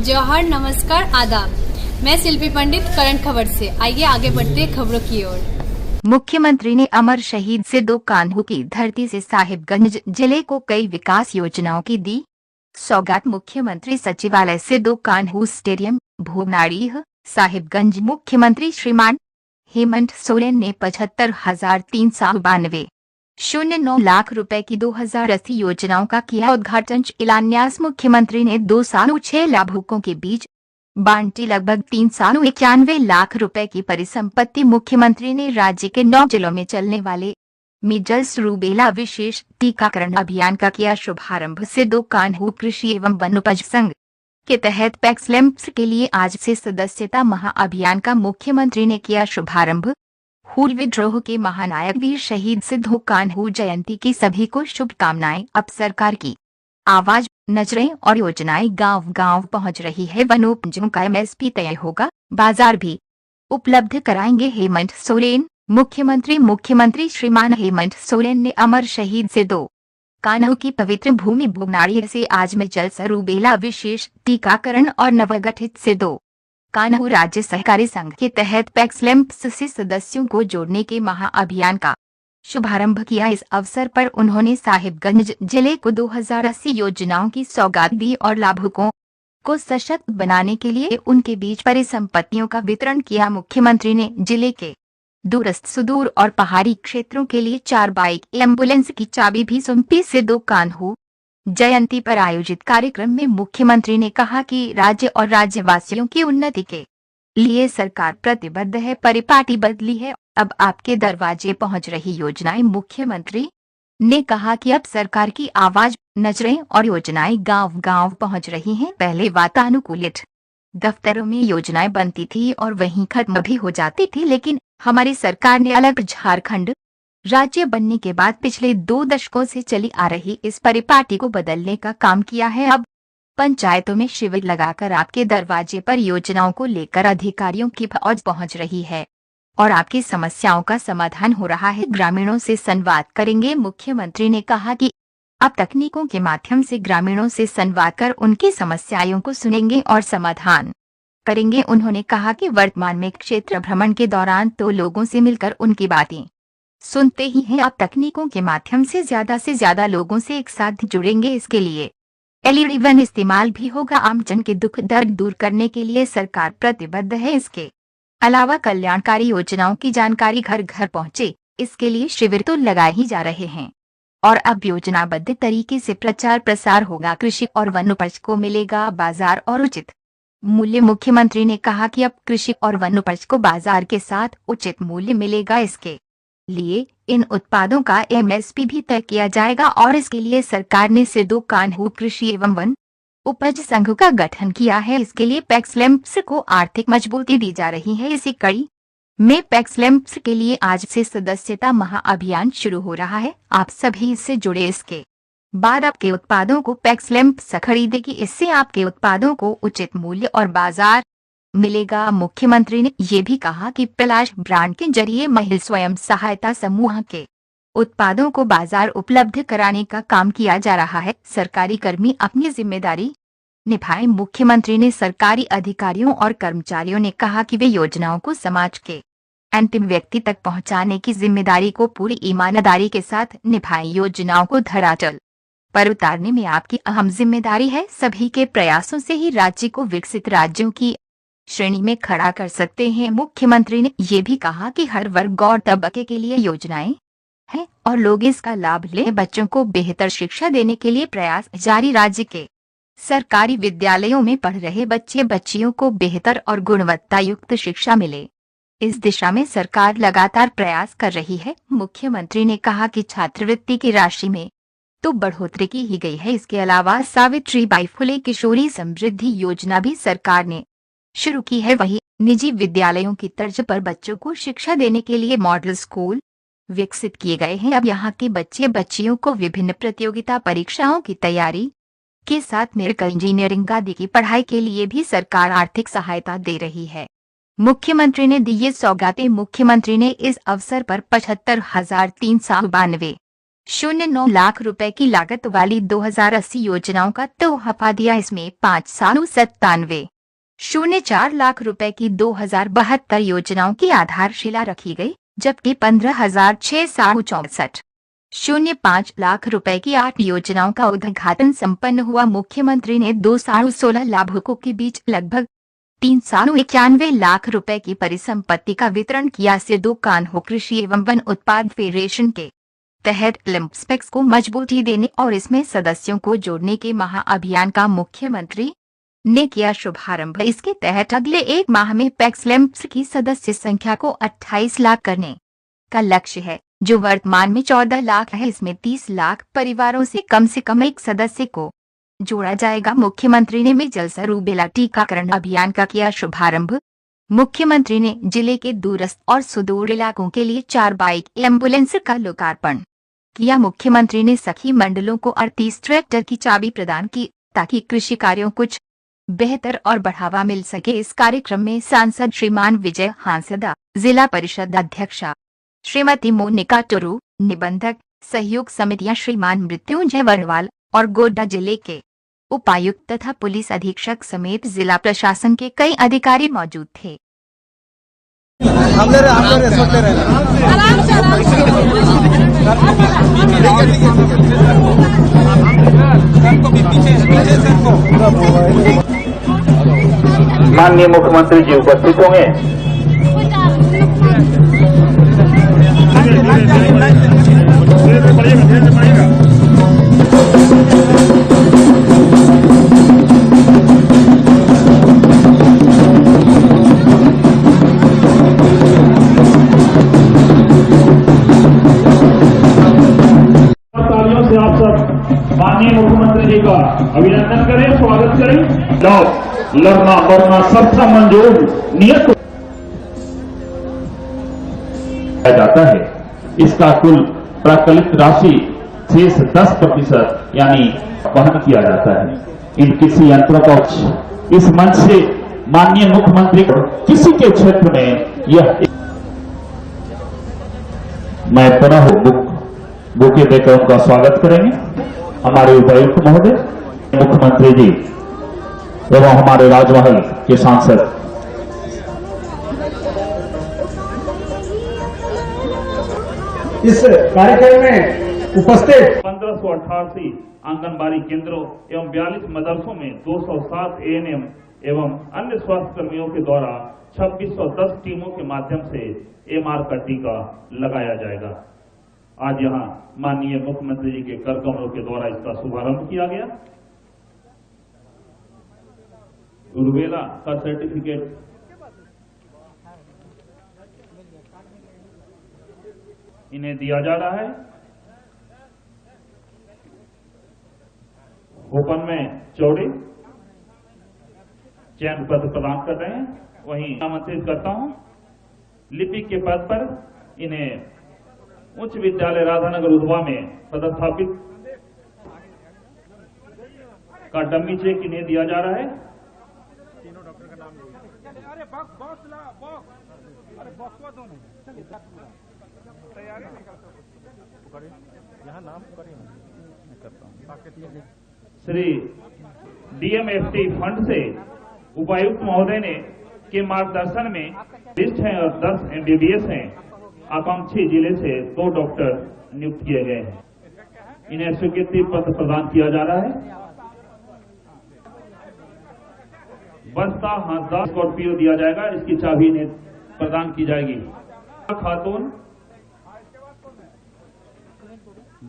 जौहर, नमस्कार, आदाब। मैं शिल्पी पंडित करंट खबर से। आइए आगे बढ़ते हैं खबरों की ओर। मुख्यमंत्री ने अमर शहीद सिद्धू कान्हू की धरती से साहिबगंज जिले को कई विकास योजनाओं की दी सौगात। मुख्यमंत्री सचिवालय सिद्धू कान्हू स्टेडियम भूनाड़ीह साहिबगंज। मुख्यमंत्री श्रीमान हेमंत सोरेन ने 75,392.09 लाख रुपए की 2080 योजनाओं का किया उद्घाटन। शिलान्यास। मुख्यमंत्री ने 206 लाभुकों के बीच बांटी लगभग 391 लाख रुपए की परिसंपत्ति। मुख्यमंत्री ने राज्य के 9 जिलों में चलने वाले मीजल्स रूबेला विशेष टीकाकरण अभियान का किया शुभारंभ। सिद्धू कान्हू कृषि एवं वन उपज संघ के तहत पैक्सलेम्प्स के लिए आज से सदस्यता महाअभियान का मुख्यमंत्री ने किया शुभारंभ। हूल विद्रोह के महानायक वीर शहीद सिद्धू कान्हू जयंती की सभी को शुभकामनाएं। अब सरकार की आवाज, नजरें और योजनाएं गांव गांव पहुंच रही है। वनोपजों का एमएसपी तय होगा, बाजार भी उपलब्ध कराएंगे हेमंत सोरेन। मुख्यमंत्री श्रीमान हेमंत सोरेन ने अमर शहीद सिद्धू कान्हू की पवित्र भूमि भूनाड़ीह से आज मीजल्स रूबेला विशेष टीकाकरण और नवगठित सिद्धू कान्हू राज्य सहकारी संघ के तहत पैक्सलेम्प्स से सदस्यों को जोड़ने के महाअभियान का शुभारंभ किया। इस अवसर पर उन्होंने साहिबगंज जिले को 2080 योजनाओं की सौगात दी और लाभुकों को सशक्त बनाने के लिए उनके बीच परिसंपत्तियों का वितरण किया। मुख्यमंत्री ने जिले के दूरस्थ, सुदूर और पहाड़ी क्षेत्रों के लिए 4 बाइक एम्बुलेंस की चाबी भी सौंपी। सिद्धू कान्हू जयंती पर आयोजित कार्यक्रम में मुख्यमंत्री ने कहा कि राज्य और राज्यवासियों की उन्नति के लिए सरकार प्रतिबद्ध है, परिपाटी बदली है, अब आपके दरवाजे पहुंच रही योजनाएं। मुख्यमंत्री ने कहा कि अब सरकार की आवाज, नजरें और योजनाएं गांव गांव पहुंच रही हैं। पहले वातानुकूलित दफ्तरों में योजनाएं बनती थी और वहीं खत्म भी हो जाती थी, लेकिन हमारी सरकार ने अलग झारखंड राज्य बनने के बाद पिछले 2 दशकों से चली आ रही इस परिपाटी को बदलने का काम किया है। अब पंचायतों में शिविर लगाकर आपके दरवाजे पर योजनाओं को लेकर अधिकारियों की फौज पहुंच रही है और आपकी समस्याओं का समाधान हो रहा है। ग्रामीणों से संवाद करेंगे। मुख्यमंत्री ने कहा कि अब तकनीकों के माध्यम से ग्रामीणों से संवाद कर उनकी समस्याओं को सुनेंगे और समाधान करेंगे। उन्होंने कहा कि वर्तमान में क्षेत्र भ्रमण के दौरान तो लोगों से मिलकर उनकी बातें सुनते ही हैं, अब तकनीकों के माध्यम से ज्यादा लोगों से एक साथ जुड़ेंगे। इसके लिए एलईडी वन इस्तेमाल भी होगा। आमजन के दुख दर्द दूर करने के लिए सरकार प्रतिबद्ध है। इसके अलावा कल्याणकारी योजनाओं की जानकारी घर घर पहुंचे, इसके लिए शिविर तो लगाए ही जा रहे हैं और अब योजनाबद्ध तरीके से प्रचार प्रसार होगा। कृषि और वन उपज को मिलेगा बाजार और उचित मूल्य। मुख्यमंत्री ने कहा कि अब कृषि और वन उपज को बाजार के साथ उचित मूल्य मिलेगा। इसके लिए इन उत्पादों का एमएसपी भी तय किया जाएगा और इसके लिए सरकार ने सिद्धू कान्हू कृषि एवं वन उपज संघ का गठन किया है। इसके लिए पैक्सलेम्प्स को आर्थिक मजबूती दी जा रही है। इसी कड़ी में पैक्सलेम्प्स के लिए आज से सदस्यता महाअभियान शुरू हो रहा है। आप सभी इससे जुड़े। इसके बाद आपके उत्पादों को पैक्सलेम्प्स खरीदेगी। इससे आपके उत्पादों को उचित मूल्य और बाजार मिलेगा। मुख्यमंत्री ने ये भी कहा कि पलाश ब्रांड के जरिए महिला स्वयं सहायता समूह के उत्पादों को बाजार उपलब्ध कराने का काम किया जा रहा है। सरकारी कर्मी अपनी जिम्मेदारी निभाएं। मुख्यमंत्री ने सरकारी अधिकारियों और कर्मचारियों ने कहा कि वे योजनाओं को समाज के अंतिम व्यक्ति तक पहुंचाने की जिम्मेदारी को पूरी ईमानदारी के साथ निभाएं। योजनाओं को धरातल पर उतारने में आपकी अहम जिम्मेदारी है। सभी के प्रयासों से ही राज्य को विकसित राज्यों की श्रेणी में खड़ा कर सकते हैं। मुख्यमंत्री ने ये भी कहा कि हर वर्ग और तबके के लिए योजनाएं हैं और लोग इसका लाभ लें। बच्चों को बेहतर शिक्षा देने के लिए प्रयास जारी। राज्य के सरकारी विद्यालयों में पढ़ रहे बच्चे बच्चियों को बेहतर और गुणवत्ता युक्त शिक्षा मिले, इस दिशा में सरकार लगातार प्रयास कर रही है। मुख्यमंत्री ने कहा कि छात्रवृत्ति की राशि में तो बढ़ोतरी की ही गई है। इसके अलावा सावित्रीबाई फुले किशोरी समृद्धि योजना भी सरकार ने शुरू की है। वहीं निजी विद्यालयों की तर्ज पर बच्चों को शिक्षा देने के लिए मॉडल स्कूल विकसित किए गए हैं। अब यहाँ के बच्चे बच्चियों को विभिन्न प्रतियोगिता परीक्षाओं की तैयारी के साथ मेडिकल इंजीनियरिंग आदि की पढ़ाई के लिए भी सरकार आर्थिक सहायता दे रही है। मुख्यमंत्री ने दी ये सौगातें। मुख्यमंत्री ने इस अवसर पर 75,392 09 लाख रुपए की लागत वाली 2080 योजनाओं का तोहफा दिया। इसमें 5 सालों 97.04 लाख रुपए की 2072 योजनाओं की आधारशिला रखी गई, जबकि 15,664.05 लाख रुपए की 8 योजनाओं का उद्घाटन संपन्न हुआ। मुख्यमंत्री ने 216 लाभुकों के बीच लगभग 391 लाख रुपए की परिसंपत्ति का वितरण किया। सिद्धू कान्हो कृषि एवं वन उत्पाद फेडरेशन के तहत लिम्पस्पेक्स को मजबूती देने और इसमें सदस्यों को जोड़ने के महाअभियान का मुख्यमंत्री ने किया शुभारंभ। इसके तहत अगले 1 माह में पैक्स लिम्प्स की सदस्य संख्या को 28 लाख करने का लक्ष्य है, जो वर्तमान में 14 लाख है। इसमें 30 लाख परिवारों से कम एक सदस्य को जोड़ा जाएगा। मुख्यमंत्री ने मीजल्स रूबेला टीकाकरण अभियान का किया शुभारंभ। मुख्यमंत्री ने जिले के दूरस्थ और सुदूर इलाकों के लिए 4 बाइक एम्बुलेंस का लोकार्पण किया। मुख्यमंत्री ने सखी मंडलों को 38 ट्रैक्टर की चाबी प्रदान की, ताकि कृषि कार्यों कुछ बेहतर और बढ़ावा मिल सके। इस कार्यक्रम में सांसद श्रीमान विजय हांसदा, जिला परिषद अध्यक्षा श्रीमती मोनिका टुरू, निबंधक सहयोग समितियां श्रीमान मृत्युंजय वर्णवाल और गोड्डा जिले के उपायुक्त तथा पुलिस अधीक्षक समेत जिला प्रशासन के कई अधिकारी मौजूद थे। माननीय मुख्यमंत्री जी उपस्थित होंगे। तालियों से आप सब माननीय मुख्यमंत्री जी का अभिनंदन करें, स्वागत करें। लड़ना बढ़ना सबका मंजूर नियत जाता है। इसका कुल प्राकलित राशि शेष 10% यानी वहन किया जाता है। इन कृषि यंत्रों का इस मंच से माननीय मुख्यमंत्री को किसी के क्षेत्र में यह मैं पुनः बुके देकर उनका स्वागत करेंगे। हमारे उपायुक्त महोदय, मुख्यमंत्री जी एवं हमारे राजमहल के सांसद। इस कार्यक्रम में उपस्थित 1588 आंगनबाड़ी केंद्रों एवं 42 मदरसों में 207 एएनएम एवं अन्य स्वास्थ्य कर्मियों के द्वारा 2610 टीमों के माध्यम से एमआर का टीका लगाया जाएगा। आज यहां माननीय मुख्यमंत्री जी के कर कमलों के द्वारा इसका शुभारंभ किया गया। रूबेला का सर्टिफिकेट इन्हें दिया जा रहा है। ओपन में चौड़ी चयन पत्र प्रदान कर रहे हैं। वहीं आमंत्रित करता हूं लिपिक के पद पर इन्हें उच्च विद्यालय राधानगर उधवा में पदस्थापित का डमी चेक इन्हें दिया जा रहा है। श्री डीएमएफटी फंड से उपायुक्त महोदय ने के मार्गदर्शन में लिस्ट हैं और 10 एमबीबीएस हैं। आकांक्षी जिले से 2 डॉक्टर नियुक्त किए गए हैं। इन्हें स्वीकृति पत्र प्रदान किया जा रहा है। बस्ता हाथदा स्कॉर्पियो दिया जाएगा, इसकी चाबी इन्हें प्रदान की जाएगी। खातून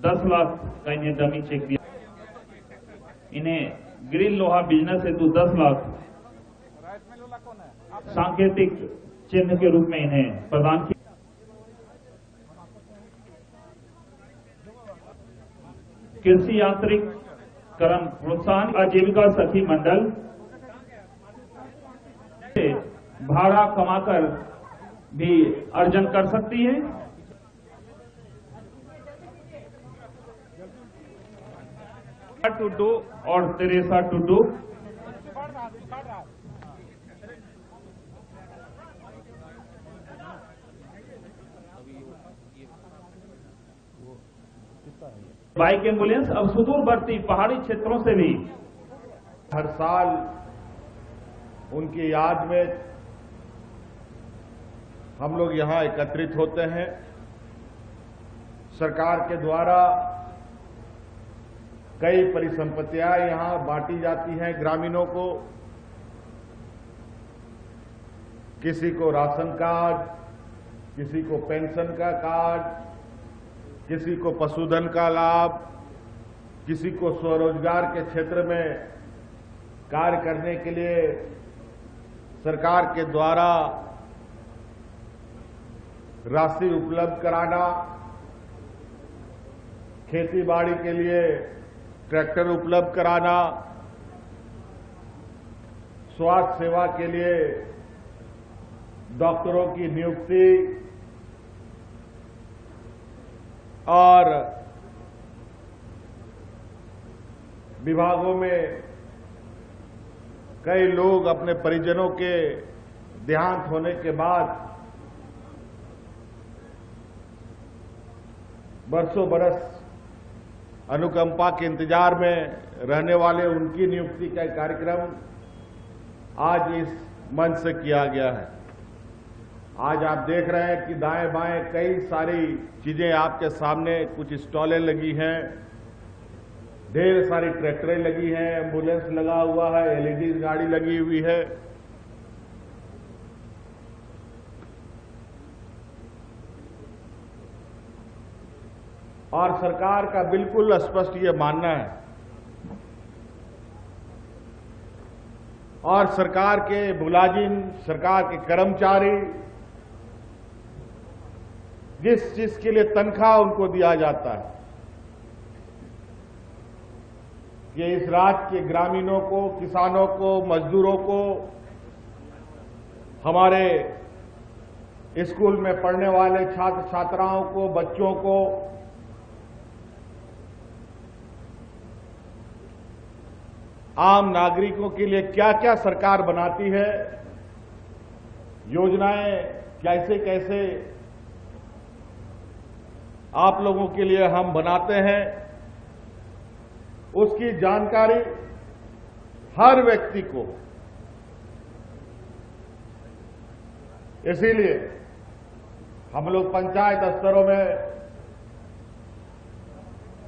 10 लाख का इन्हें डमी चेक दिया। इन्हें ग्रिल लोहा बिजनेस हेतु 10 लाख सांकेतिक चिन्ह के रूप में इन्हें प्रदान किया। कृषि यांत्रिकरण प्रोत्साहन आजीविका सखी मंडल से भाड़ा कमाकर भी अर्जन कर सकती है। टुडू और तेरेसा टुडू बाइक एम्बुलेंस अब सुदूरवर्ती पहाड़ी क्षेत्रों से भी हर साल उनकी याद में हम लोग यहां एकत्रित होते हैं। सरकार के द्वारा कई परिसंपत्तियां यहां बांटी जाती हैं ग्रामीणों को। किसी को राशन कार्ड, किसी को पेंशन का कार्ड, किसी को पशुधन का लाभ, किसी को स्वरोजगार के क्षेत्र में कार्य करने के लिए सरकार के द्वारा राशि उपलब्ध कराना, खेती बाड़ी के लिए ट्रैक्टर उपलब्ध कराना, स्वास्थ्य सेवा के लिए डॉक्टरों की नियुक्ति और विभागों में कई लोग अपने परिजनों के देहांत होने के बाद बरसों बरस अनुकंपा के इंतजार में रहने वाले उनकी नियुक्ति का कार्यक्रम आज इस मंच से किया गया है। आज आप देख रहे हैं कि दाएं बाएं कई सारी चीजें आपके सामने, कुछ स्टॉलें लगी हैं, ढेर सारी ट्रैक्टरें लगी हैं, एम्बुलेंस लगा हुआ है, एलईडी गाड़ी लगी हुई है। और सरकार का बिल्कुल स्पष्ट ये मानना है और सरकार के मुलाजिम, सरकार के कर्मचारी जिस चीज के लिए तनख्वाह उनको दिया जाता है, ये इस राज्य के ग्रामीणों को, किसानों को, मजदूरों को, हमारे स्कूल में पढ़ने वाले छात्र छात्राओं को, बच्चों को आम नागरिकों के लिए क्या क्या सरकार बनाती है, योजनाएं कैसे कैसे आप लोगों के लिए हम बनाते हैं, उसकी जानकारी हर व्यक्ति को। इसीलिए हम लोग पंचायत स्तरों में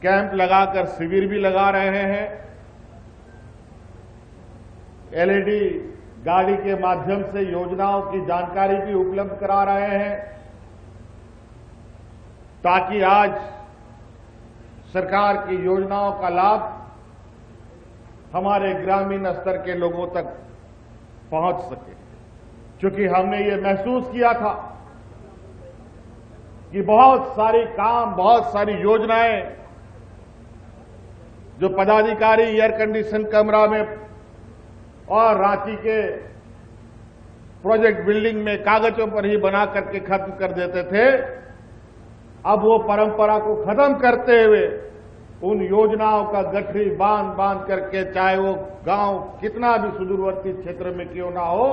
कैंप लगाकर शिविर भी लगा रहे हैं, एलईडी गाड़ी के माध्यम से योजनाओं की जानकारी भी उपलब्ध करा रहे हैं, ताकि आज सरकार की योजनाओं का लाभ हमारे ग्रामीण स्तर के लोगों तक पहुंच सके। क्योंकि हमने ये महसूस किया था कि बहुत सारी काम, बहुत सारी योजनाएं जो पदाधिकारी एयर कंडीशन कमरा में और रांची के प्रोजेक्ट बिल्डिंग में कागजों पर ही बना करके खत्म कर देते थे, अब वो परंपरा को खत्म करते हुए उन योजनाओं का गठरी बांध बांध करके, चाहे वो गांव कितना भी सुदूरवर्ती क्षेत्र में क्यों ना हो,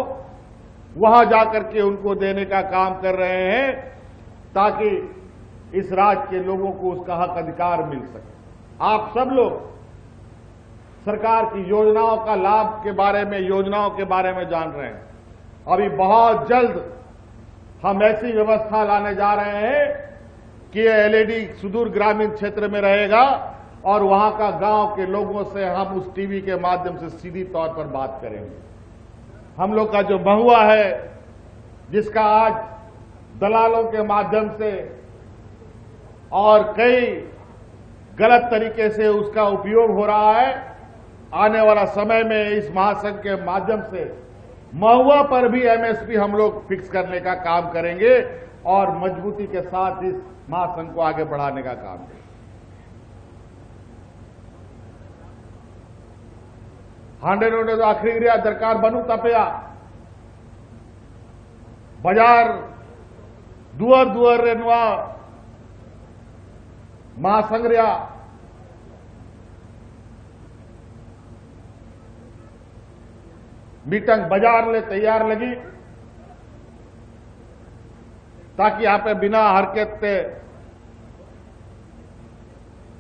वहां जाकर के उनको देने का काम कर रहे हैं, ताकि इस राज्य के लोगों को उसका हक अधिकार मिल सके। आप सब लोग सरकार की योजनाओं का लाभ के बारे में, योजनाओं के बारे में जान रहे हैं। अभी बहुत जल्द हम ऐसी व्यवस्था लाने जा रहे हैं कि ये एलईडी सुदूर ग्रामीण क्षेत्र में रहेगा और वहां का गांव के लोगों से हम उस टीवी के माध्यम से सीधी तौर पर बात करेंगे। हम लोग का जो महुआ है, जिसका आज दलालों के माध्यम से और कई गलत तरीके से उसका उपयोग हो रहा है, आने वाला समय में इस महासंघ के माध्यम से महुआ पर भी एमएसपी हम लोग फिक्स करने का काम करेंगे और मजबूती के साथ इस महासंघ को आगे बढ़ाने का काम करेंगे। हांडे नोडे तो आखिरी रिया दरकार बनू तपया बाजार दुआर दुआर रे नुआ महासंघ रिया मीटिंग बाजार ले तैयार लगी, ताकि आप बिना हरकत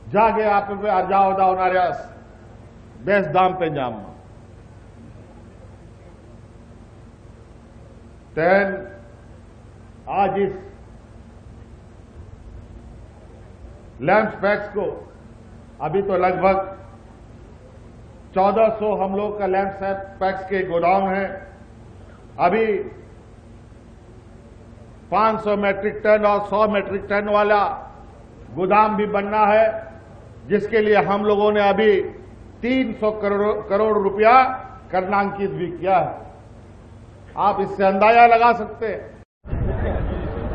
जागे आप पे अर्जावदा होणाऱ्यास बेस दाम पे जाम तेन आज इस लैंप पैक्स को अभी तो लगभग 1400 हम लोग का लैंप पैक्स के गोडाउन है। अभी 500 मैट्रिक टन और 100 मैट्रिक टन वाला गोदाम भी बनना है, जिसके लिए हम लोगों ने अभी 300 करोड़ रुपया करणांकित भी किया है। आप इससे अंदाजा लगा सकते हैं।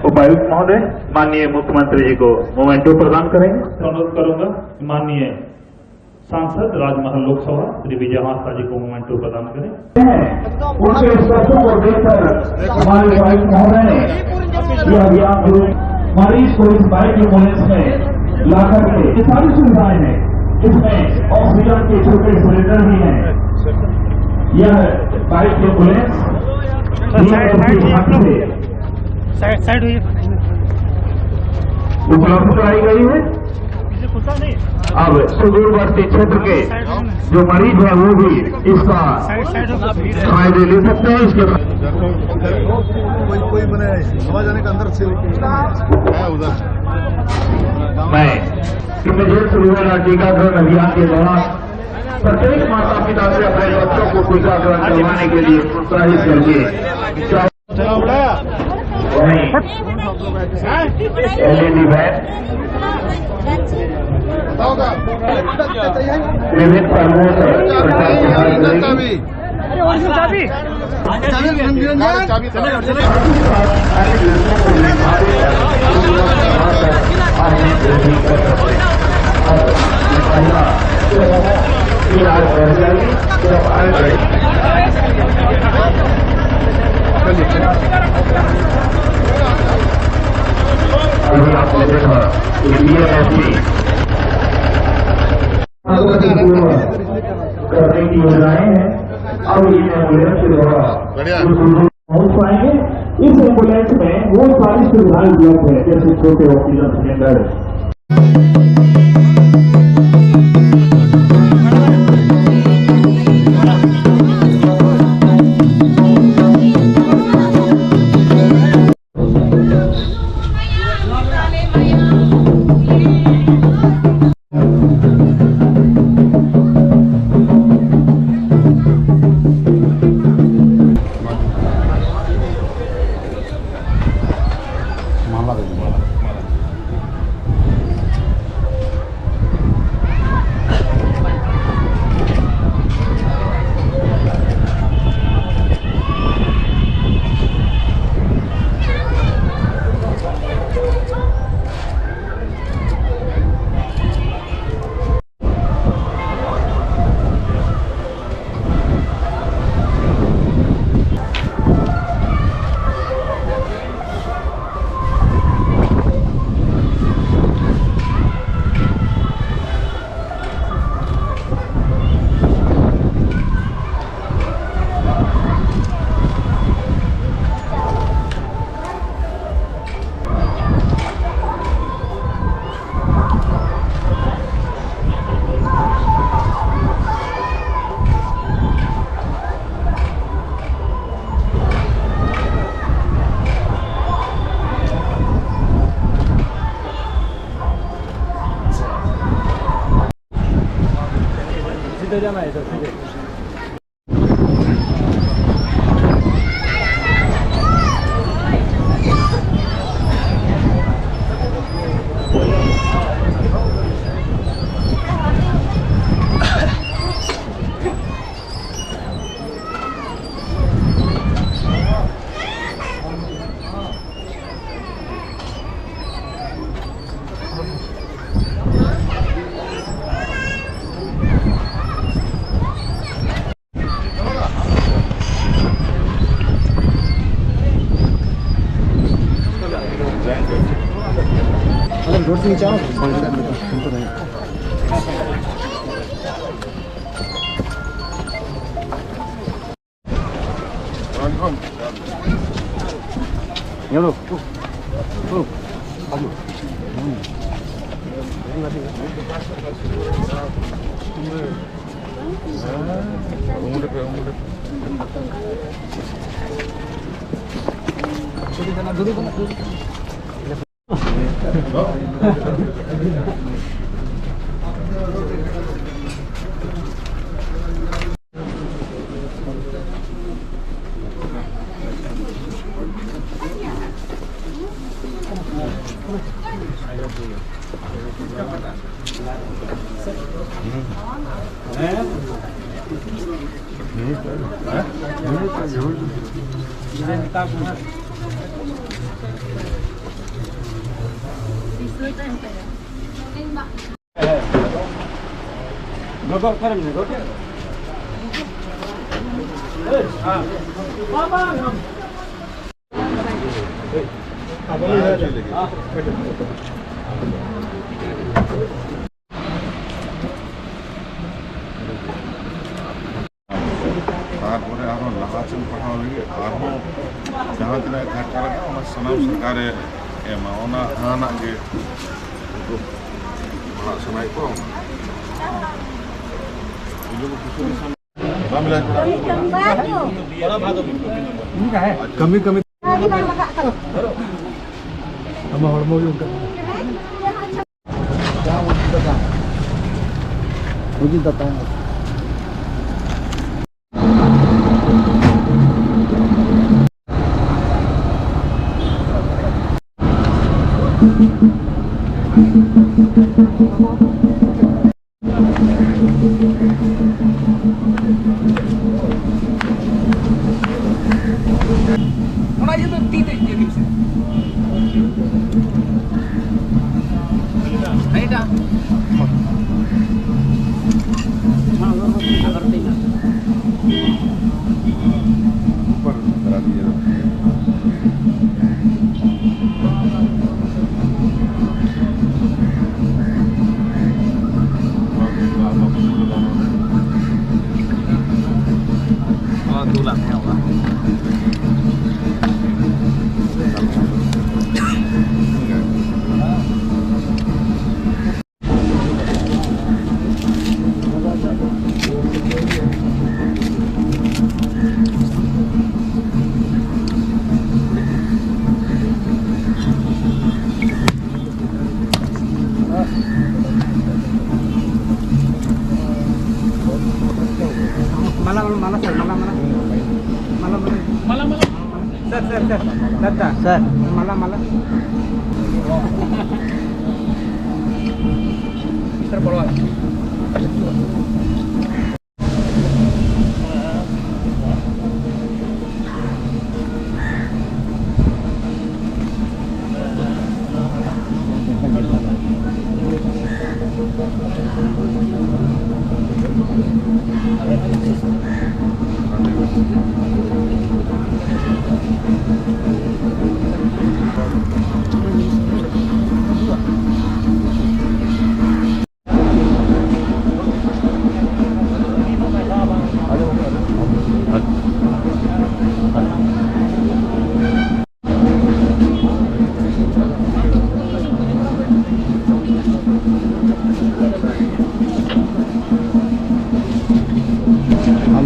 उपायुक्त महोदय माननीय मुख्यमंत्री जी को मोमेंटो प्रदान करेंगे। अनुरोध करूंगा माननीय सांसद राजमहल लोकसभा श्री विजय हांसदा जी को मोमेंटो प्रदान करें। उनके स्पर्शों को देखकर हमारे उपायुक्त महोदय ने यह अभियान शुरू मरीज को इस बाइक एम्बुलेंस में लाकर के ये सारी सुविधाएं हैं। इसमें ऑक्सीजन के छोटे सिलेंडर भी हैं। यह बाइक एम्बुलेंस साइड हुई उपलब्ध कराई गई है। अब सुदूरवर्ती क्षेत्र के जो मरीज हैं वो भी इसका फायदे ले सकते हैं। इसके कोई बने आवाज आने का अंदर से है उधर। मैं इमीडिएट शुरू वाला टीकाकरण अभियान के दौरान प्रत्येक माता पिता से अपने बच्चों को टीकाकरण करवाने के लिए प्रोत्साहित करके एलईडी वैन विभिन्न पर्वों से प्रचार प्रसार करेगी। अभी आपने देखा करने की योजनाएं हैं। अब ये एम्बुलेंस के द्वारा पहुंच पाएंगे। इस एम्बुलेंस में वो सारी सुविधाएं उपलब्ध है, जैसे छोटे ऑक्सीजन सिलेंडर। सीधे जाना है सर, सीधे। रोड से नीचे आओ। ये लो तारपरे आरो लाहासिन पढ़ाव लगे आरो जहाँ तिना घाटा लगा ओना सनाम सरकारे एमा ओना हाना के पढ़ा सनाई को कमी कमी हम हड़मो उनका मुझे बताएंगे सर मला मला सर बोलवा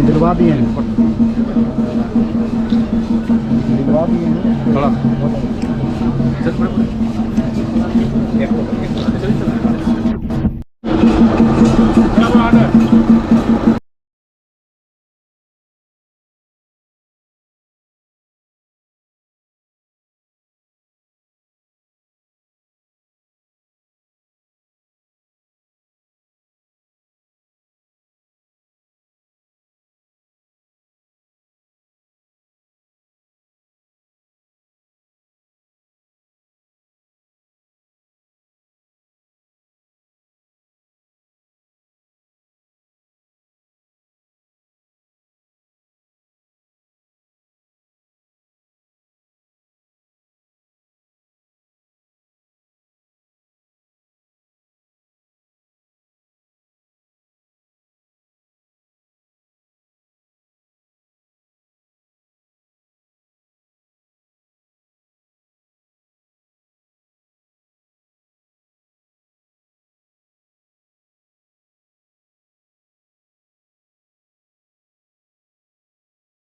दिलवा दिए हैं थोड़ा